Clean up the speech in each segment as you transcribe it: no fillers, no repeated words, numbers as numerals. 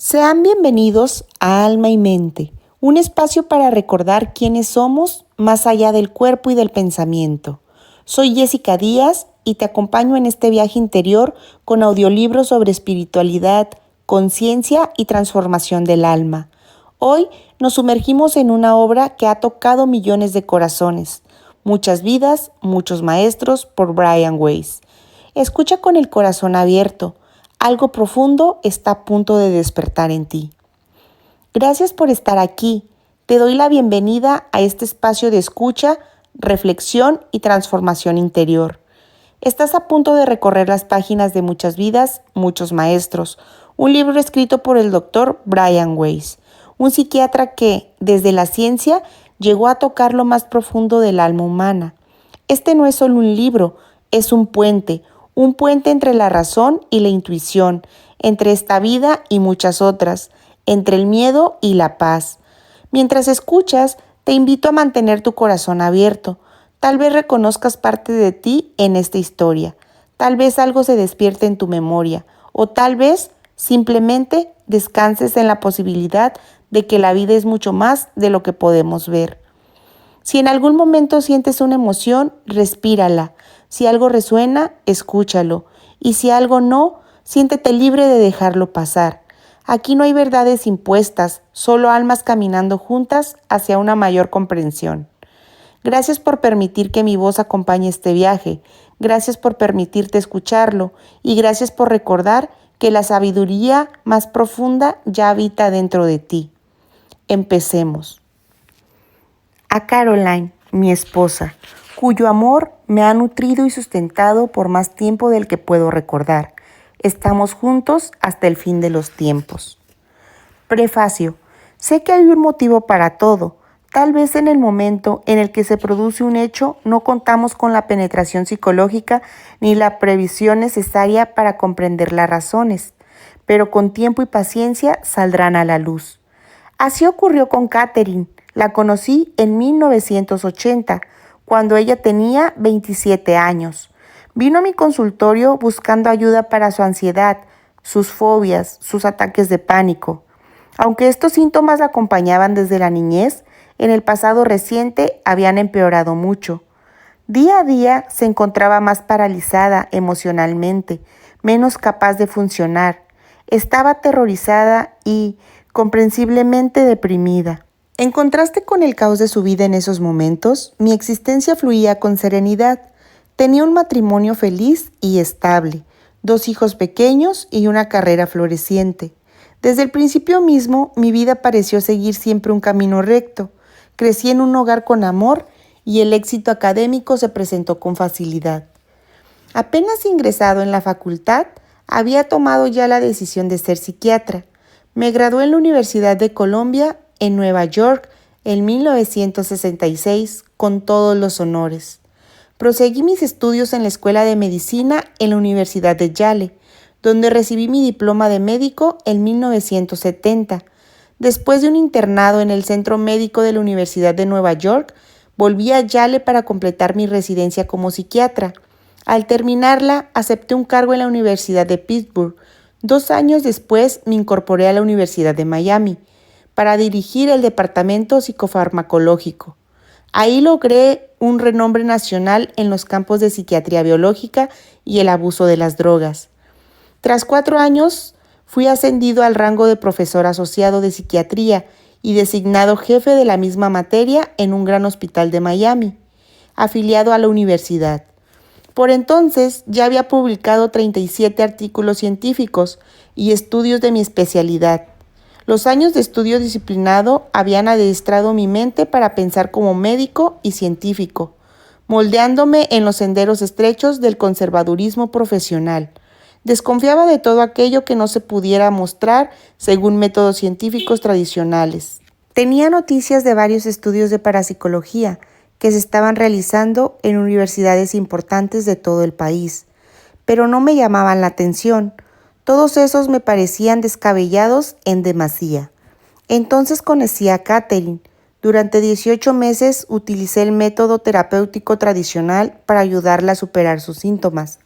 Sean bienvenidos a Alma y Mente, un espacio para recordar quiénes somos más allá del cuerpo y del pensamiento. Soy Jessica Díaz y te acompaño en este viaje interior con audiolibros sobre espiritualidad, conciencia y transformación del alma. Hoy nos sumergimos en una obra que ha tocado millones de corazones, muchas vidas, muchos maestros por Brian Weiss. Escucha con el corazón abierto. Algo profundo está a punto de despertar en ti. Gracias por estar aquí. Te doy la bienvenida a este espacio de escucha, reflexión y transformación interior. Estás a punto de recorrer las páginas de Muchas vidas, muchos maestros, un libro escrito por el Dr. Brian Weiss, un psiquiatra que, desde la ciencia, llegó a tocar lo más profundo del alma humana. Este no es solo un libro, es un puente entre la razón y la intuición, entre esta vida y muchas otras, entre el miedo y la paz. Mientras escuchas, te invito a mantener tu corazón abierto. Tal vez reconozcas parte de ti en esta historia. Tal vez algo se despierte en tu memoria. O tal vez simplemente descanses en la posibilidad de que la vida es mucho más de lo que podemos ver. Si en algún momento sientes una emoción, respírala. Si algo resuena, escúchalo. Y si algo no, siéntete libre de dejarlo pasar. Aquí no hay verdades impuestas, solo almas caminando juntas hacia una mayor comprensión. Gracias por permitir que mi voz acompañe este viaje. Gracias por permitirte escucharlo. Y gracias por recordar que la sabiduría más profunda ya habita dentro de ti. Empecemos. A Caroline, mi esposa, cuyo amor me ha nutrido y sustentado por más tiempo del que puedo recordar. Estamos juntos hasta el fin de los tiempos. Prefacio. Sé que hay un motivo para todo. Tal vez en el momento en el que se produce un hecho no contamos con la penetración psicológica ni la previsión necesaria para comprender las razones, pero con tiempo y paciencia saldrán a la luz. Así ocurrió con Catherine. La conocí en 1980, cuando ella tenía 27 años. Vino a mi consultorio buscando ayuda para su ansiedad, sus fobias, sus ataques de pánico. Aunque estos síntomas la acompañaban desde la niñez, en el pasado reciente habían empeorado mucho. Día a día se encontraba más paralizada emocionalmente, menos capaz de funcionar. Estaba aterrorizada y, comprensiblemente, deprimida. En contraste con el caos de su vida en esos momentos, mi existencia fluía con serenidad. Tenía un matrimonio feliz y estable, 2 hijos pequeños y una carrera floreciente. Desde el principio mismo, mi vida pareció seguir siempre un camino recto. Crecí en un hogar con amor y el éxito académico se presentó con facilidad. Apenas ingresado en la facultad, había tomado ya la decisión de ser psiquiatra. Me gradué en la Universidad de Columbia en Nueva York en 1966 con todos los honores. Proseguí mis estudios en la Escuela de Medicina en la Universidad de Yale, donde recibí mi diploma de médico en 1970. Después de un internado en el Centro Médico de la Universidad de Nueva York, volví a Yale para completar mi residencia como psiquiatra. Al terminarla, acepté un cargo en la Universidad de Pittsburgh. 2 años después me incorporé a la Universidad de Miami para dirigir el departamento psicofarmacológico. Ahí logré un renombre nacional en los campos de psiquiatría biológica y el abuso de las drogas. Tras 4 años, fui ascendido al rango de profesor asociado de psiquiatría y designado jefe de la misma materia en un gran hospital de Miami, afiliado a la universidad. Por entonces ya había publicado 37 artículos científicos y estudios de mi especialidad. Los años de estudio disciplinado habían adiestrado mi mente para pensar como médico y científico, moldeándome en los senderos estrechos del conservadurismo profesional. Desconfiaba de todo aquello que no se pudiera mostrar según métodos científicos tradicionales. Tenía noticias de varios estudios de parapsicología que se estaban realizando en universidades importantes de todo el país, pero no me llamaban la atención. Todos esos me parecían descabellados en demasía. Entonces conocí a Catherine. Durante 18 meses utilicé el método terapéutico tradicional para ayudarla a superar sus síntomas.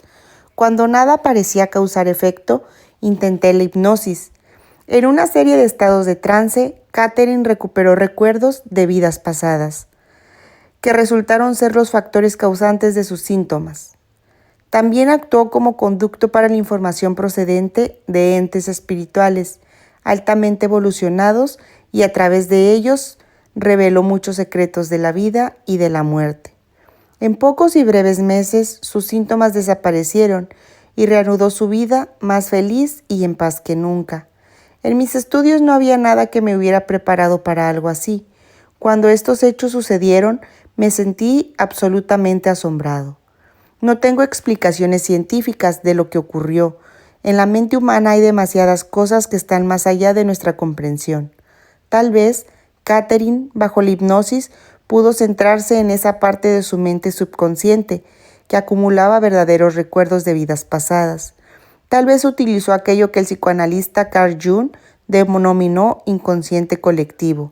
Cuando nada parecía causar efecto, intenté la hipnosis. En una serie de estados de trance, Catherine recuperó recuerdos de vidas pasadas, que resultaron ser los factores causantes de sus síntomas. También actuó como conducto para la información procedente de entes espirituales altamente evolucionados y a través de ellos reveló muchos secretos de la vida y de la muerte. En pocos y breves meses sus síntomas desaparecieron y reanudó su vida más feliz y en paz que nunca. En mis estudios no había nada que me hubiera preparado para algo así. Cuando estos hechos sucedieron, me sentí absolutamente asombrado. No tengo explicaciones científicas de lo que ocurrió. En la mente humana hay demasiadas cosas que están más allá de nuestra comprensión. Tal vez Catherine, bajo la hipnosis, pudo centrarse en esa parte de su mente subconsciente que acumulaba verdaderos recuerdos de vidas pasadas. Tal vez utilizó aquello que el psicoanalista Carl Jung denominó inconsciente colectivo,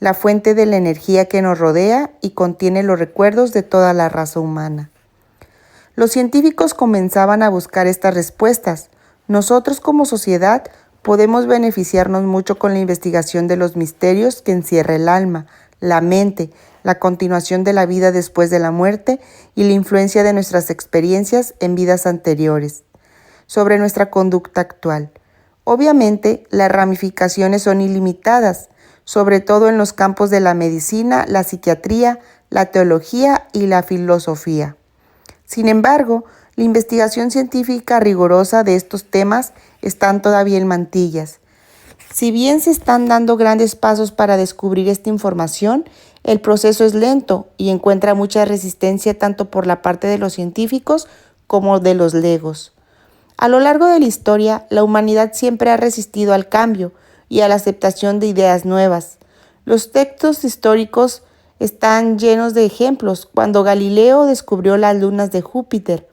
la fuente de la energía que nos rodea y contiene los recuerdos de toda la raza humana. Los científicos comenzaban a buscar estas respuestas. Nosotros como sociedad podemos beneficiarnos mucho con la investigación de los misterios que encierra el alma, la mente, la continuación de la vida después de la muerte y la influencia de nuestras experiencias en vidas anteriores sobre nuestra conducta actual. Obviamente, las ramificaciones son ilimitadas, sobre todo en los campos de la medicina, la psiquiatría, la teología y la filosofía. Sin embargo, la investigación científica rigurosa de estos temas están todavía en mantillas. Si bien se están dando grandes pasos para descubrir esta información, el proceso es lento y encuentra mucha resistencia tanto por la parte de los científicos como de los legos. A lo largo de la historia, la humanidad siempre ha resistido al cambio y a la aceptación de ideas nuevas. Los textos históricos están llenos de ejemplos. Cuando Galileo descubrió las lunas de Júpiter,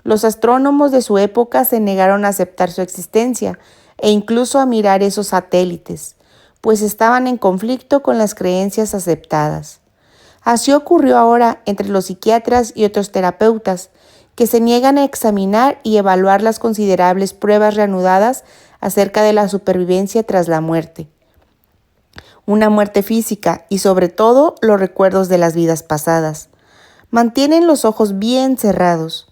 los astrónomos de su época se negaron a aceptar su existencia e incluso a mirar esos satélites, pues estaban en conflicto con las creencias aceptadas. Así ocurrió ahora entre los psiquiatras y otros terapeutas, que se niegan a examinar y evaluar las considerables pruebas reanudadas acerca de la supervivencia tras la muerte. Una muerte física y sobre todo los recuerdos de las vidas pasadas. Mantienen los ojos bien cerrados.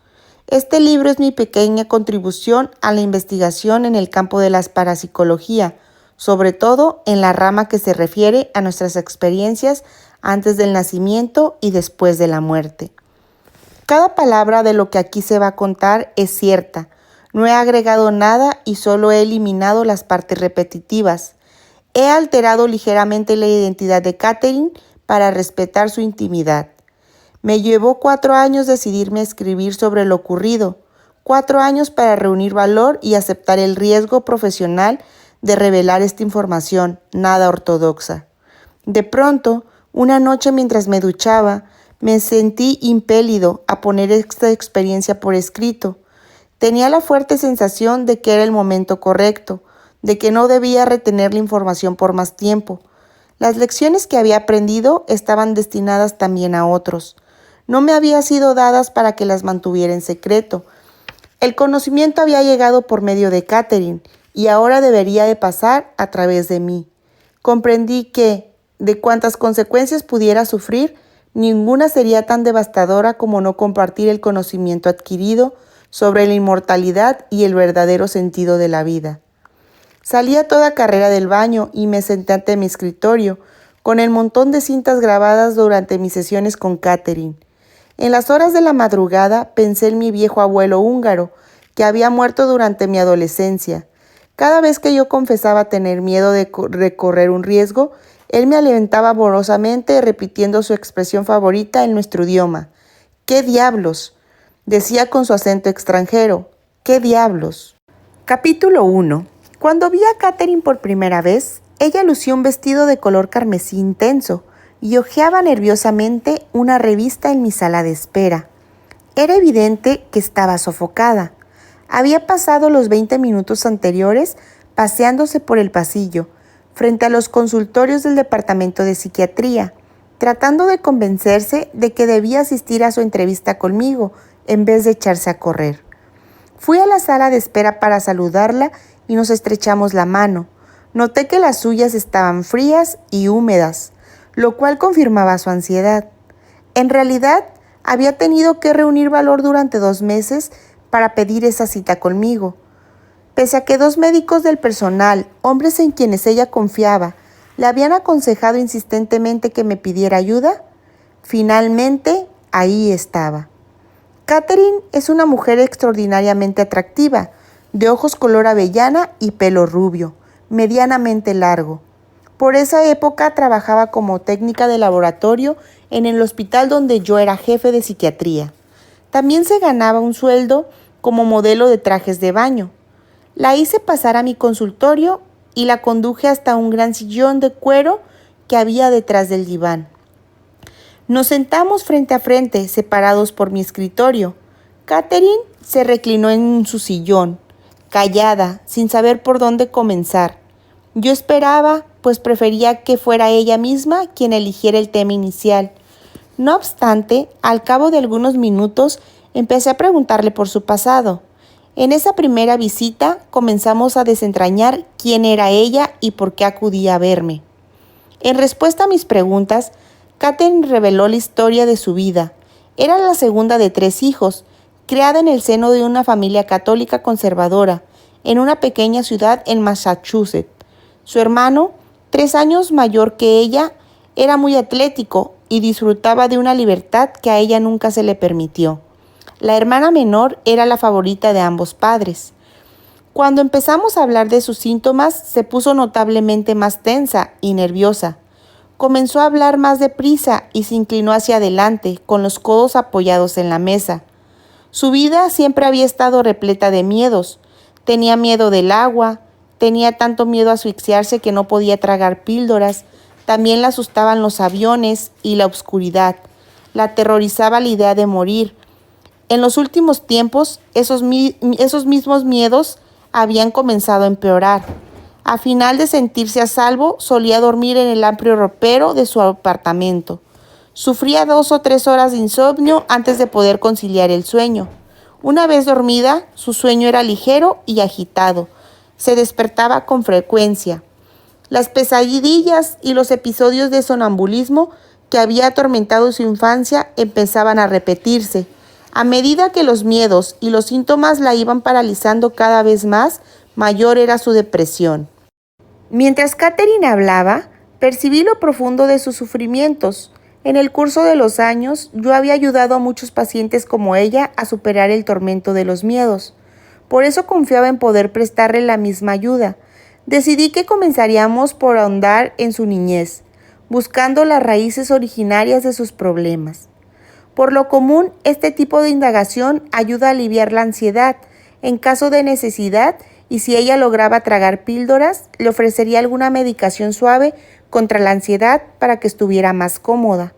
Este libro es mi pequeña contribución a la investigación en el campo de la parapsicología, sobre todo en la rama que se refiere a nuestras experiencias antes del nacimiento y después de la muerte. Cada palabra de lo que aquí se va a contar es cierta. No he agregado nada y solo he eliminado las partes repetitivas. He alterado ligeramente la identidad de Catherine para respetar su intimidad. Me llevó 4 años decidirme a escribir sobre lo ocurrido, 4 años para reunir valor y aceptar el riesgo profesional de revelar esta información nada ortodoxa. De pronto, una noche mientras me duchaba, me sentí impelido a poner esta experiencia por escrito. Tenía la fuerte sensación de que era el momento correcto, de que no debía retener la información por más tiempo. Las lecciones que había aprendido estaban destinadas también a otros. No me habían sido dadas para que las mantuviera en secreto. El conocimiento había llegado por medio de Catherine y ahora debería de pasar a través de mí. Comprendí que, de cuantas consecuencias pudiera sufrir, ninguna sería tan devastadora como no compartir el conocimiento adquirido sobre la inmortalidad y el verdadero sentido de la vida. Salí a toda carrera del baño y me senté ante mi escritorio, con el montón de cintas grabadas durante mis sesiones con Catherine. En las horas de la madrugada pensé en mi viejo abuelo húngaro, que había muerto durante mi adolescencia. Cada vez que yo confesaba tener miedo de correr un riesgo, él me alentaba amorosamente repitiendo su expresión favorita en nuestro idioma. «¿Qué diablos?», decía con su acento extranjero. «¿Qué diablos?». Capítulo 1. Cuando vi a Catherine por primera vez, ella lució un vestido de color carmesí intenso y hojeaba nerviosamente una revista en mi sala de espera. Era evidente que estaba sofocada. Había pasado los 20 minutos anteriores paseándose por el pasillo, frente a los consultorios del departamento de psiquiatría, tratando de convencerse de que debía asistir a su entrevista conmigo en vez de echarse a correr. Fui a la sala de espera para saludarla y nos estrechamos la mano. Noté que las suyas estaban frías y húmedas, lo cual confirmaba su ansiedad. En realidad, había tenido que reunir valor durante 2 meses para pedir esa cita conmigo. Pese a que 2 médicos del personal, hombres en quienes ella confiaba, le habían aconsejado insistentemente que me pidiera ayuda, finalmente ahí estaba. Catherine es una mujer extraordinariamente atractiva, de ojos color avellana y pelo rubio, medianamente largo. Por esa época trabajaba como técnica de laboratorio en el hospital donde yo era jefe de psiquiatría. También se ganaba un sueldo como modelo de trajes de baño. La hice pasar a mi consultorio y la conduje hasta un gran sillón de cuero que había detrás del diván. Nos sentamos frente a frente, separados por mi escritorio. Catherine se reclinó en su sillón, callada, sin saber por dónde comenzar. Yo esperaba, pues prefería que fuera ella misma quien eligiera el tema inicial. No obstante, al cabo de algunos minutos, empecé a preguntarle por su pasado. En esa primera visita comenzamos a desentrañar quién era ella y por qué acudía a verme. En respuesta a mis preguntas, Catherine reveló la historia de su vida. Era la segunda de 3 hijos, criada en el seno de una familia católica conservadora, en una pequeña ciudad en Massachusetts. Su hermano, 3 años mayor que ella, era muy atlético y disfrutaba de una libertad que a ella nunca se le permitió. La hermana menor era la favorita de ambos padres. Cuando empezamos a hablar de sus síntomas, se puso notablemente más tensa y nerviosa. Comenzó a hablar más deprisa y se inclinó hacia adelante, con los codos apoyados en la mesa. Su vida siempre había estado repleta de miedos. Tenía miedo del agua, tenía tanto miedo a asfixiarse que no podía tragar píldoras. También la asustaban los aviones y la oscuridad. La aterrorizaba la idea de morir. En los últimos tiempos, esos mismos miedos habían comenzado a empeorar. A final de sentirse a salvo, solía dormir en el amplio ropero de su apartamento. Sufría 2 o 3 horas de insomnio antes de poder conciliar el sueño. Una vez dormida, su sueño era ligero y agitado. Se despertaba con frecuencia. Las pesadillas y los episodios de sonambulismo que había atormentado su infancia empezaban a repetirse. A medida que los miedos y los síntomas la iban paralizando cada vez más, mayor era su depresión. Mientras Catherine hablaba, percibí lo profundo de sus sufrimientos. En el curso de los años, yo había ayudado a muchos pacientes como ella a superar el tormento de los miedos. Por eso confiaba en poder prestarle la misma ayuda. Decidí que comenzaríamos por ahondar en su niñez, buscando las raíces originarias de sus problemas. Por lo común, este tipo de indagación ayuda a aliviar la ansiedad en caso de necesidad y si ella lograba tragar píldoras, le ofrecería alguna medicación suave contra la ansiedad para que estuviera más cómoda.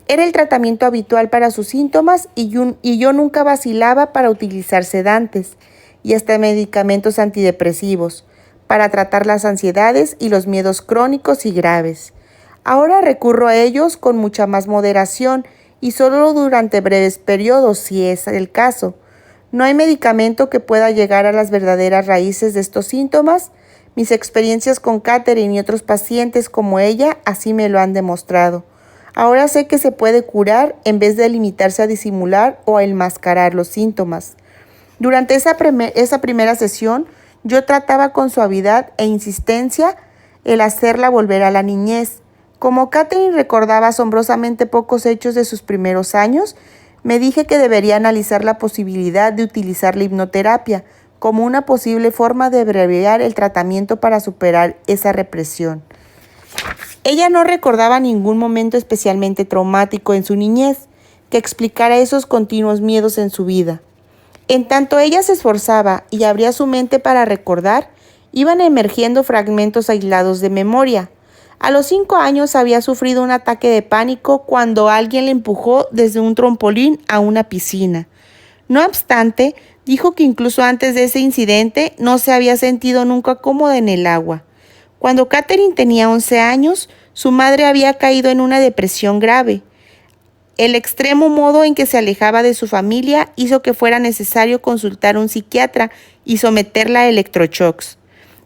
Era el tratamiento habitual para sus síntomas y yo nunca vacilaba para utilizar sedantes y hasta medicamentos antidepresivos para tratar las ansiedades y los miedos crónicos y graves. Ahora recurro a ellos con mucha más moderación y solo durante breves periodos, si es el caso. No hay medicamento que pueda llegar a las verdaderas raíces de estos síntomas. Mis experiencias con Catherine y otros pacientes como ella así me lo han demostrado. Ahora sé que se puede curar en vez de limitarse a disimular o a enmascarar los síntomas. Durante esa primera sesión, yo trataba con suavidad e insistencia el hacerla volver a la niñez. Como Catherine recordaba asombrosamente pocos hechos de sus primeros años, me dije que debería analizar la posibilidad de utilizar la hipnoterapia como una posible forma de abreviar el tratamiento para superar esa represión. Ella no recordaba ningún momento especialmente traumático en su niñez que explicara esos continuos miedos en su vida. En tanto ella se esforzaba y abría su mente para recordar, iban emergiendo fragmentos aislados de memoria. A los 5 años había sufrido un ataque de pánico cuando alguien le empujó desde un trampolín a una piscina. No obstante, dijo que incluso antes de ese incidente no se había sentido nunca cómoda en el agua. Cuando Catherine tenía 11 años, su madre había caído en una depresión grave. El extremo modo en que se alejaba de su familia hizo que fuera necesario consultar a un psiquiatra y someterla a electroshocks.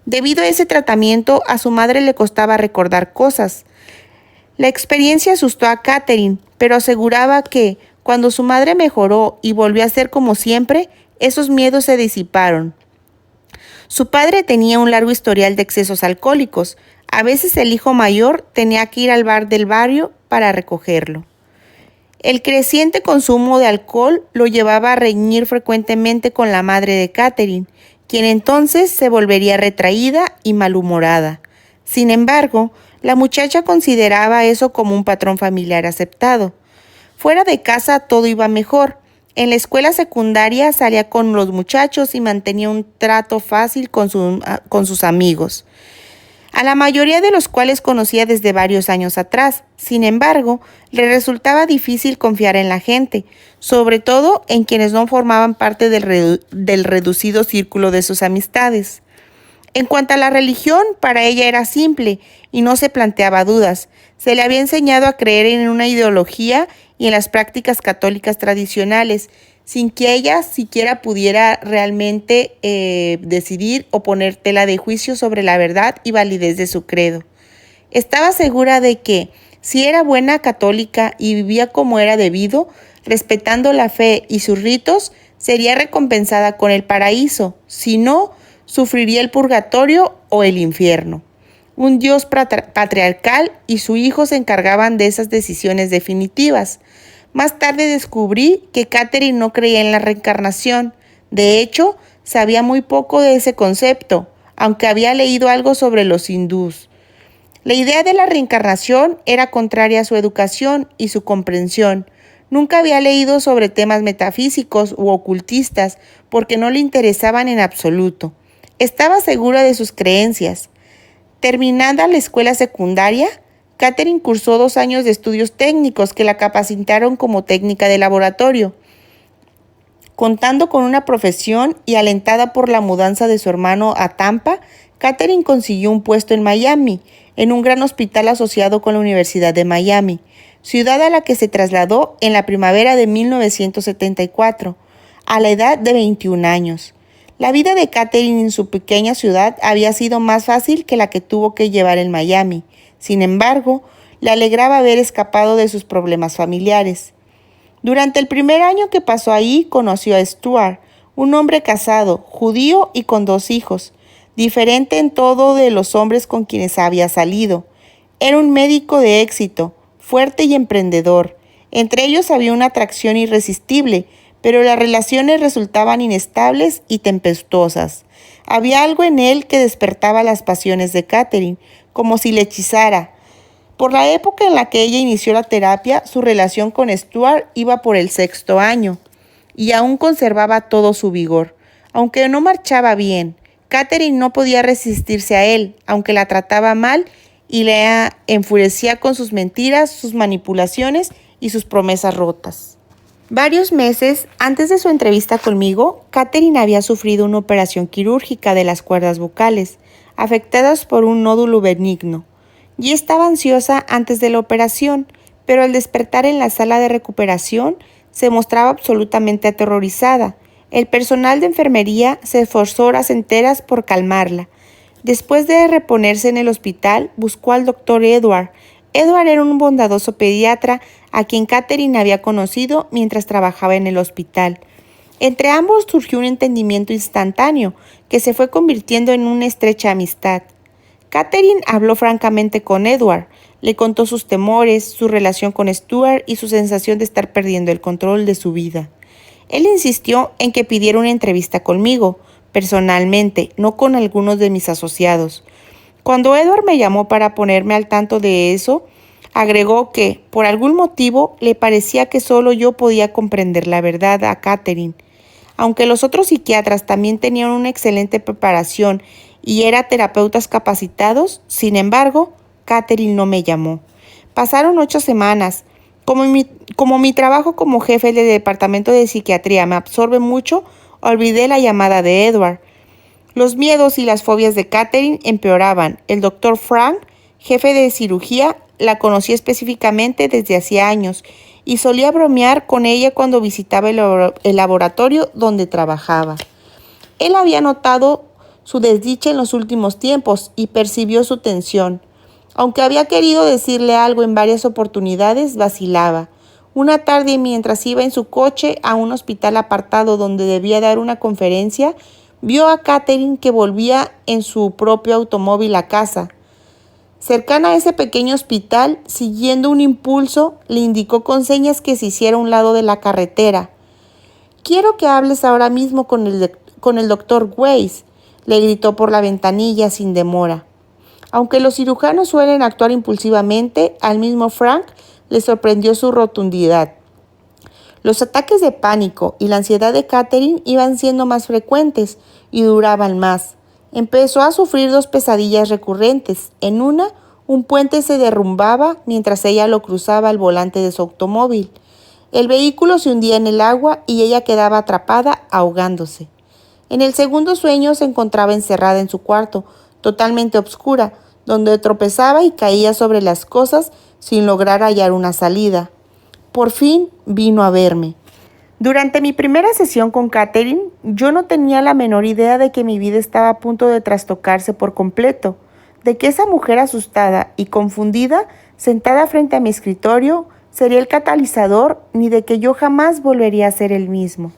Debido a ese tratamiento, a su madre le costaba recordar cosas. La experiencia asustó a Katherine, pero aseguraba que, cuando su madre mejoró y volvió a ser como siempre, esos miedos se disiparon. Su padre tenía un largo historial de excesos alcohólicos. A veces el hijo mayor tenía que ir al bar del barrio para recogerlo. El creciente consumo de alcohol lo llevaba a reñir frecuentemente con la madre de Katherine, quien entonces se volvería retraída y malhumorada. Sin embargo, la muchacha consideraba eso como un patrón familiar aceptado. Fuera de casa todo iba mejor. En la escuela secundaria salía con los muchachos y mantenía un trato fácil con sus amigos, a la mayoría de los cuales conocía desde varios años atrás. Sin embargo, le resultaba difícil confiar en la gente, sobre todo en quienes no formaban parte del reducido círculo de sus amistades. En cuanto a la religión, para ella era simple y no se planteaba dudas. Se le había enseñado a creer en una ideología y en las prácticas católicas tradicionales, sin que ella siquiera pudiera realmente decidir o poner tela de juicio sobre la verdad y validez de su credo. Estaba segura de que, si era buena católica y vivía como era debido, respetando la fe y sus ritos, sería recompensada con el paraíso. Si no, sufriría el purgatorio o el infierno. Un Dios patriarcal y su hijo se encargaban de esas decisiones definitivas. Más tarde descubrí que Katherine no creía en la reencarnación. De hecho, sabía muy poco de ese concepto, aunque había leído algo sobre los hindús. La idea de la reencarnación era contraria a su educación y su comprensión. Nunca había leído sobre temas metafísicos u ocultistas porque no le interesaban en absoluto. Estaba segura de sus creencias. Terminada la escuela secundaria, Katherine cursó 2 años de estudios técnicos que la capacitaron como técnica de laboratorio. Contando con una profesión y alentada por la mudanza de su hermano a Tampa, Katherine consiguió un puesto en Miami, en un gran hospital asociado con la Universidad de Miami, ciudad a la que se trasladó en la primavera de 1974, a la edad de 21 años. La vida de Katherine en su pequeña ciudad había sido más fácil que la que tuvo que llevar en Miami. Sin embargo, le alegraba haber escapado de sus problemas familiares. Durante el primer año que pasó ahí, conoció a Stuart, un hombre casado, judío y con 2 hijos, diferente en todo de los hombres con quienes había salido. Era un médico de éxito, fuerte y emprendedor. Entre ellos había una atracción irresistible, pero las relaciones resultaban inestables y tempestuosas. Había algo en él que despertaba las pasiones de Katherine, como si le hechizara. Por la época en la que ella inició la terapia, su relación con Stuart iba por el 6º año y aún conservaba todo su vigor. Aunque no marchaba bien, Katherine no podía resistirse a él, aunque la trataba mal y le enfurecía con sus mentiras, sus manipulaciones y sus promesas rotas. Varios meses antes de su entrevista conmigo, Katherine había sufrido una operación quirúrgica de las cuerdas vocales, afectadas por un nódulo benigno, y estaba ansiosa antes de la operación, pero al despertar en la sala de recuperación se mostraba absolutamente aterrorizada. El personal de enfermería se esforzó horas enteras por calmarla. Después de reponerse en el hospital, buscó al doctor Edward. Edward era un bondadoso pediatra a quien Katherine había conocido mientras trabajaba en el hospital. Entre ambos surgió un entendimiento instantáneo que se fue convirtiendo en una estrecha amistad. Katherine habló francamente con Edward, le contó sus temores, su relación con Stuart y su sensación de estar perdiendo el control de su vida. Él insistió en que pidiera una entrevista conmigo, personalmente, no con algunos de mis asociados. Cuando Edward me llamó para ponerme al tanto de eso, agregó que, por algún motivo, le parecía que solo yo podía comprender la verdad a Katherine. Aunque los otros psiquiatras también tenían una excelente preparación y eran terapeutas capacitados, sin embargo, Katherine no me llamó. Pasaron 8 semanas. Como mi trabajo como jefe del departamento de psiquiatría me absorbe mucho, olvidé la llamada de Edward. Los miedos y las fobias de Katherine empeoraban. El doctor Frank, jefe de cirugía, la conocía específicamente desde hacía años y solía bromear con ella cuando visitaba el laboratorio donde trabajaba. Él había notado su desdicha en los últimos tiempos y percibió su tensión. Aunque había querido decirle algo en varias oportunidades, vacilaba. Una tarde, mientras iba en su coche a un hospital apartado donde debía dar una conferencia, vio a Catherine que volvía en su propio automóvil a casa. Cercana a ese pequeño hospital, siguiendo un impulso, le indicó con señas que se hiciera a un lado de la carretera. «Quiero que hables ahora mismo con el doctor Weiss», le gritó por la ventanilla sin demora. Aunque los cirujanos suelen actuar impulsivamente, al mismo Frank le sorprendió su rotundidad. Los ataques de pánico y la ansiedad de Catherine iban siendo más frecuentes y duraban más. Empezó a sufrir 2 pesadillas recurrentes. En una, un puente se derrumbaba mientras ella lo cruzaba al volante de su automóvil. El vehículo se hundía en el agua y ella quedaba atrapada, ahogándose. En el segundo sueño se encontraba encerrada en su cuarto, totalmente oscura, donde tropezaba y caía sobre las cosas sin lograr hallar una salida. Por fin vino a verme. Durante mi primera sesión con Catherine, yo no tenía la menor idea de que mi vida estaba a punto de trastocarse por completo, de que esa mujer asustada y confundida, sentada frente a mi escritorio, sería el catalizador, ni de que yo jamás volvería a ser el mismo.